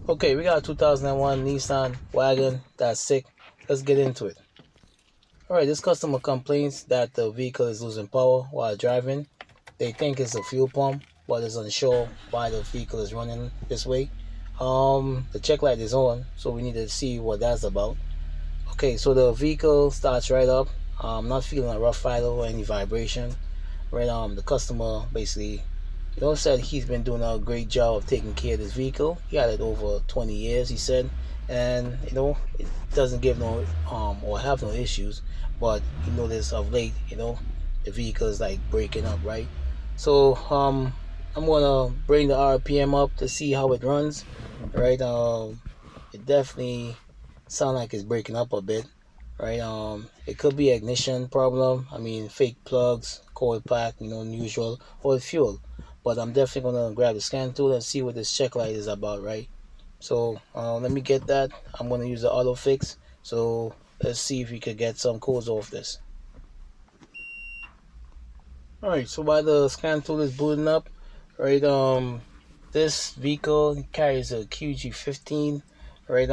Okay, we got a 2001 Nissan Wagon that's sick. Let's get into it. Alright, this customer complains that the vehicle is losing power while driving. They think it's a fuel pump, but is unsure why the vehicle is running this way. The check light is on, so we need to see what that's about. Okay, so the vehicle starts right up. I'm not feeling a rough idle or any vibration. Right, the customer basically, said he's been doing a great job of taking care of this vehicle. He had it over 20 years, he said, and it doesn't give no or have no issues. But you notice of late, the vehicle is like breaking up, right? So I'm gonna bring the RPM up to see how it runs, right? It definitely sounds like it's breaking up a bit, right? It could be ignition problem. I mean, fake plugs, coil pack, unusual, or fuel. But I'm definitely gonna grab the scan tool and see what this check light is about, right? So let me get that. I'm gonna use the auto fix. So let's see if we could get some codes off this. Alright, so while the scan tool is booting up, right, this vehicle carries a QG15, right?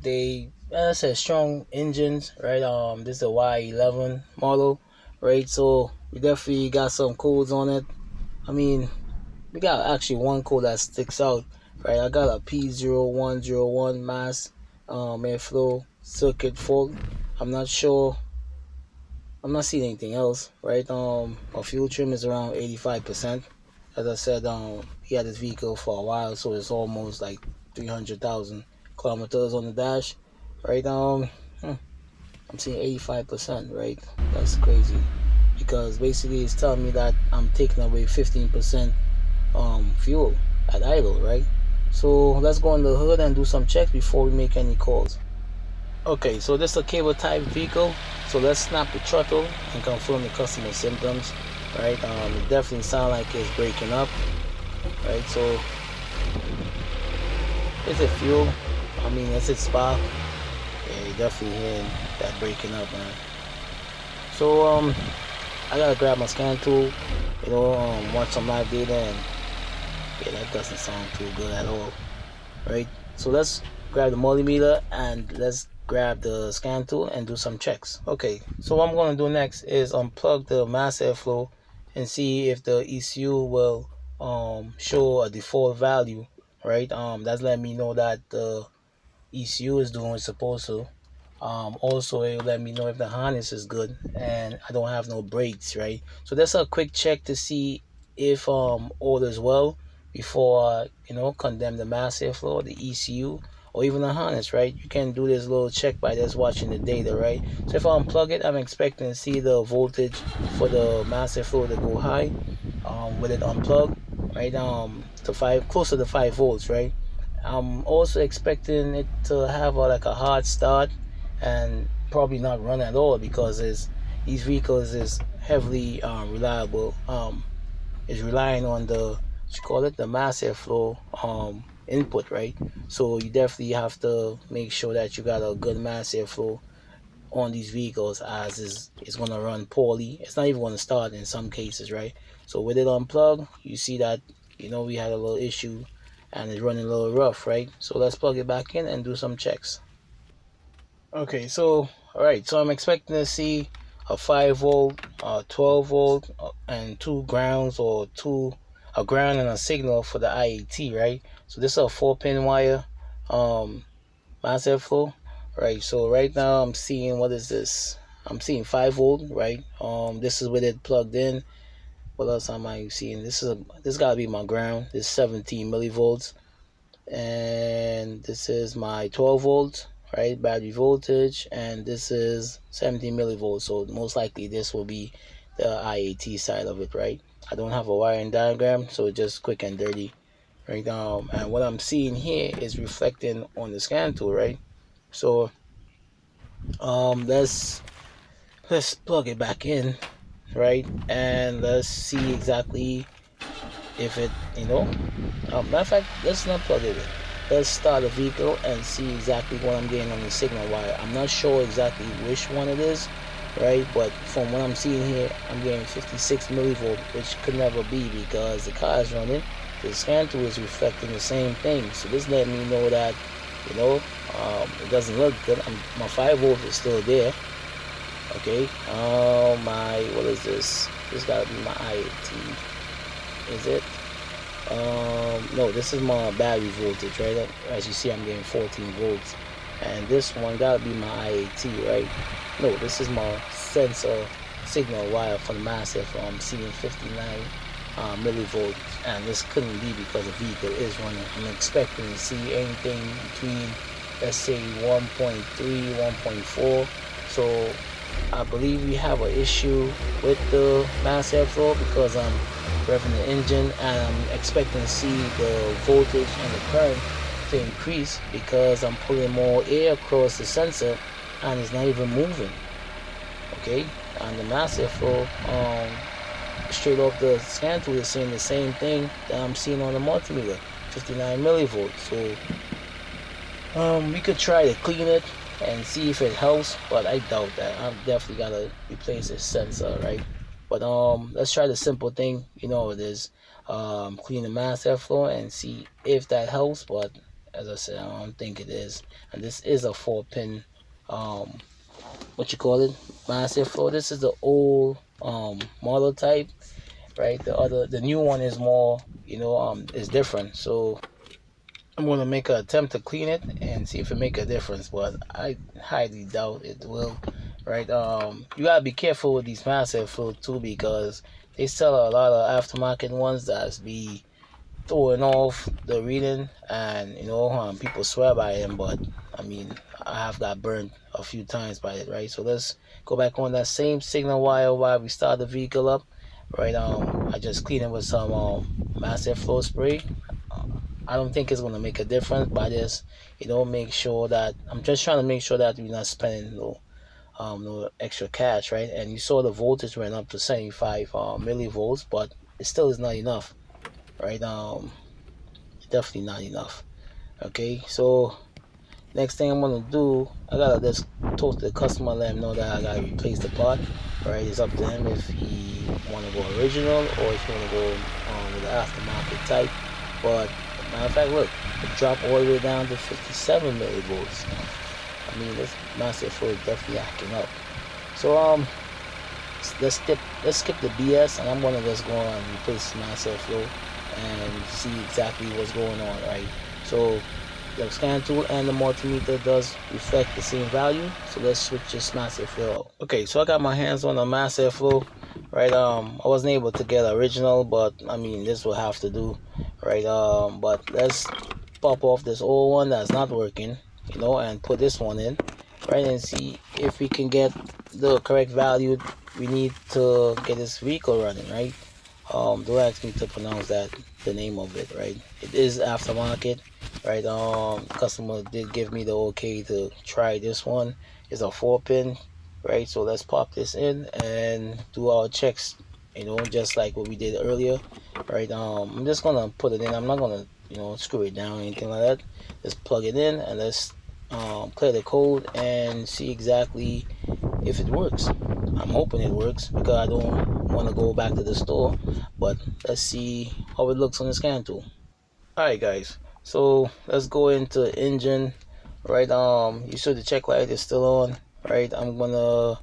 They, as I said, strong engines, right? This is a Y11 model, right? So we definitely got some codes on it. I mean, we got actually one code that sticks out, right? I got a P0101 mass airflow circuit fault. I'm not sure. I'm not seeing anything else, right? Our fuel trim is around 85%. As I said, he had this vehicle for a while, so it's almost like 300,000 kilometers on the dash, right? I'm seeing 85%, right? That's crazy, because basically it's telling me that I'm taking away 15% fuel at idle, right? So let's go on the hood and do some checks before we make any calls. Okay, so this is a cable type vehicle, so let's snap the throttle and confirm the customer symptoms, right? It definitely sounds like it's breaking up, right? So is it fuel? I mean, is it spark? Yeah, you're definitely hearing that breaking up, man. So I gotta grab my scan tool, watch some live data, and yeah, that doesn't sound too good at all, right? So let's grab the multimeter and let's grab the scan tool and do some checks. Okay, so what I'm going to do next is unplug the mass airflow and see if the ECU will show a default value, right? That's letting me know that the ECU is doing what it's supposed to. Also, it will let me know if the harness is good and I don't have no brakes, right? So that's a quick check to see if all is well before condemn the mass airflow, the ECU, or even the harness, right? You can do this little check by just watching the data, right? So if I unplug it, I'm expecting to see the voltage for the mass airflow to go high with it unplugged, right? To closer to 5 volts, right? I'm also expecting it to have like a hard start and probably not run at all, because these vehicles is heavily reliable. Is relying on the the mass airflow input, right? So you definitely have to make sure that you got a good mass airflow on these vehicles, as it's going to run poorly. It's not even going to start in some cases, right? So with it unplugged, you see that we had a little issue and it's running a little rough, right? So let's plug it back in and do some checks. Okay, so alright, so I'm expecting to see a 5 volt, 12 volt, and 2 grounds, or a ground and a signal for the IAT, right? So this is a 4-pin wire mass airflow, right? So right now I'm seeing, what is this? I'm seeing 5 volt, right? This is with it plugged in. What else am I seeing? This gotta be my ground. This is 17 millivolts, and this is my 12 volts, right, battery voltage, and this is 17 millivolts. So most likely this will be the IAT side of it, right? I don't have a wiring diagram, so it's just quick and dirty, right? And what I'm seeing here is reflecting on the scan tool, right? So let's plug it back in, right, and let's see exactly if it matter of fact, let's not plug it in. Let's start the vehicle and see exactly what I'm getting on the signal wire. I'm not sure exactly which one it is, right? But from what I'm seeing here, I'm getting 56 millivolt, which could never be, because the car is running the scan tool is reflecting the same thing. So this let me know that, you know, it doesn't look good. My 5 volt is still there. Okay, my, what is this? This gotta be my IAT. Is it? No, this is my battery voltage, right? As you see, I'm getting 14 volts. And this one gotta be my IAT, right? No, this is my sensor signal wire for the massive. I'm seeing 59 millivolts, and this couldn't be because the vehicle is running. I'm expecting to see anything between, let's say, 1.3, 1.4. So I believe we have an issue with the mass airflow because I'm revving the engine, and I'm expecting to see the voltage and the current to increase because I'm pulling more air across the sensor and it's not even moving. Okay, and the mass airflow straight off the scan tool is seeing the same thing that I'm seeing on the multimeter, 59 millivolts. So we could try to clean it and see if it helps, but I doubt that. I'm definitely gotta replace this sensor, right? But let's try the simple thing, you know, it is clean the mass airflow and see if that helps. But as I said, I don't think it is. And this is a 4-pin what you call it, mass airflow. This is the old model type, right? The new one is more, you know, is different. So I'm gonna make an attempt to clean it and see if it make a difference, but I highly doubt it will, right? You gotta be careful with these mass airflow too, because they sell a lot of aftermarket ones that's be throwing off the reading, and you know, people swear by them, but I mean, I have got burned a few times by it, right? So let's go back on that same signal wire while we start the vehicle up, right? I just clean it with some mass airflow spray. I don't think it's gonna make a difference, but I just, you know, make sure that I'm just trying to make sure that we're not spending no extra cash, right? And you saw the voltage went up to 75 millivolts, but it still is not enough, right? Definitely not enough. Okay, so next thing I'm gonna do, I gotta just talk to the customer, let him know that I gotta replace the part, right? It's up to him if he wanna go original or if he wanna go with the aftermarket type. But matter of fact, look, it dropped all the way down to 57 millivolts. I mean, this massive flow is definitely acting up. So let's skip the BS, and I'm gonna just go on and replace massive flow and see exactly what's going on, right? So the scan tool and the multimeter does reflect the same value, so let's switch this massive flow. Okay, so I got my hands on the massive flow, right? I wasn't able to get original, but I mean, this will have to do, right? But let's pop off this old one that's not working, you know, and put this one in, right? And see if we can get the correct value we need to get this vehicle running, right? Don't ask me to pronounce that, the name of it, right? It is aftermarket, right? Customer did give me the okay to try this one. It's a 4-pin, right? So let's pop this in and do our checks, you know, just like what we did earlier, right? I'm just gonna put it in. I'm not gonna, you know, screw it down or anything like that. Just plug it in and let's clear the code and see exactly if it works. I'm hoping it works because I don't want to go back to the store, but let's see how it looks on the scan tool. Alright guys, so let's go into engine, right? You see the check light is still on, right? I'm gonna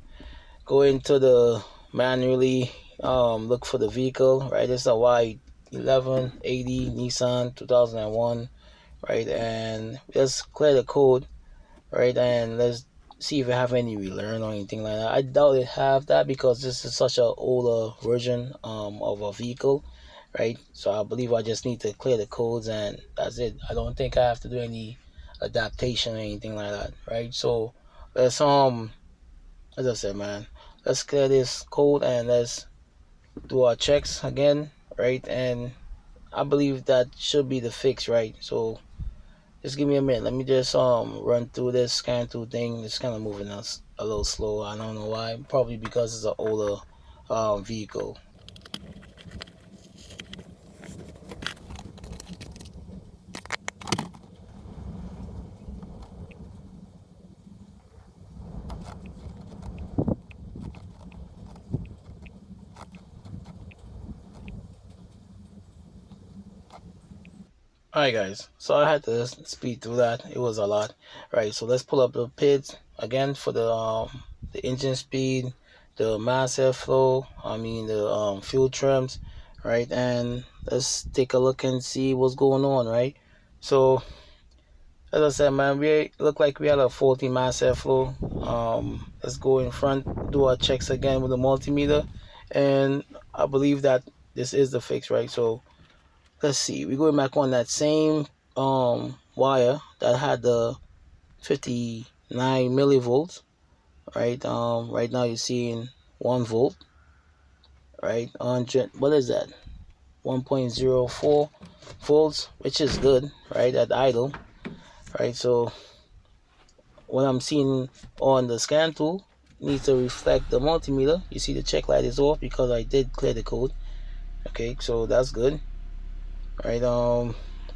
go into the manually look for the vehicle, right? It's a Y1180 Nissan 2001, right? And let's clear the code, right? And let's see if I have any relearn or anything like that. I doubt it have that because this is such a older version of a vehicle, right? So I believe I just need to clear the codes and that's it. I don't think I have to do any adaptation or anything like that, right? So let's as I said, man, let's clear this code and let's do our checks again, right? And I believe that should be the fix, right? So just give me a minute. Let me just run through this scan through thing. It's kind of moving us a little slow. I don't know why. Probably because it's an older vehicle. Alright guys, so I had to speed through that. It was a lot. Right, so let's pull up the PIDs again for the engine speed, the mass airflow, the fuel trims, right? And let's take a look and see what's going on, right? So as I said, man, we look like we had a faulty mass airflow. Let's go in front, do our checks again with the multimeter, and I believe that this is the fix, right? So let's see, we're going back on that same wire that had the 59 millivolts, right? Right now you're seeing 1 volt, right? 100, what is that? 1.04 volts, which is good, right? At idle, right? So what I'm seeing on the scan tool needs to reflect the multimeter. You see the check light is off because I did clear the code. Okay, so that's good. Right,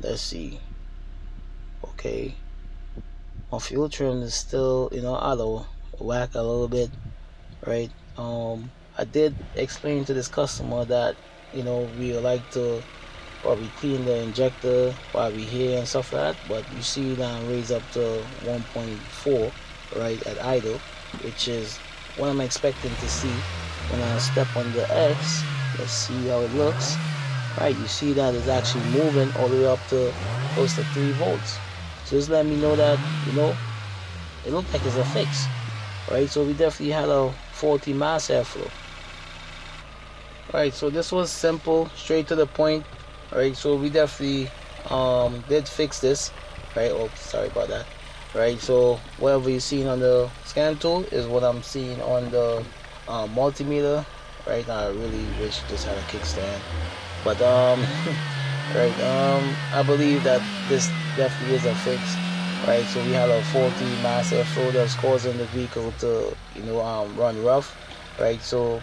let's see. Okay, my fuel trim is still, out of whack a little bit, right? I did explain to this customer that, we like to probably clean the injector while we here and stuff like that, but you see now raise up to 1.4, right, at idle, which is what I'm expecting to see when I step on the X. Let's see how it looks. Right, you see that it's actually moving all the way up to close to 3 volts. So just let me know that, it looked like it's a fix. Right, so we definitely had a faulty mass airflow. Right, so this was simple, straight to the point. Right, so we definitely did fix this. Right, oh, sorry about that. Right, so whatever you're seeing on the scan tool is what I'm seeing on the multimeter. Right, now I really wish this had a kickstand. But right, I believe that this definitely is a fix, right? So we had a faulty mass airflow that's causing the vehicle to, run rough, right? So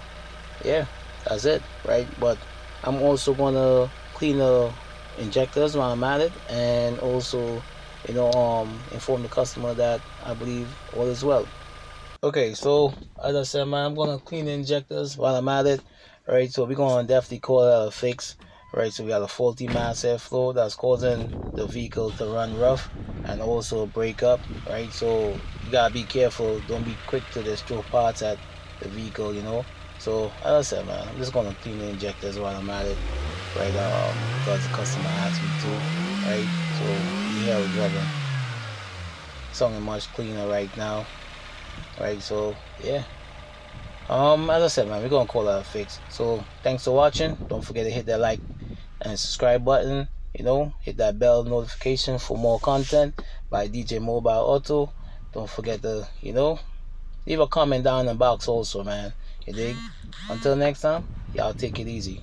yeah, that's it, right? But I'm also gonna clean the injectors while I'm at it, and also, inform the customer that I believe all is well. Okay, so as I said, man, I'm gonna clean the injectors while I'm at it. Right, so we're gonna definitely call that a fix. Right, so we got a faulty mass airflow that's causing the vehicle to run rough and also break up. Right, so you gotta be careful. Don't be quick to just throw parts at the vehicle. So as I said, man, I'm just gonna clean the injectors while I'm at it. Right, because the customer asked me to. Right, so you hear it driving. Something much cleaner right now. Right, so yeah. As I said, man, we're gonna call that a fix. So thanks for watching. Don't forget to hit that like and subscribe button. Hit that bell notification for more content by DJ Mobile Auto. Don't forget to, leave a comment down in the box also, man. You dig? Until next time, y'all take it easy.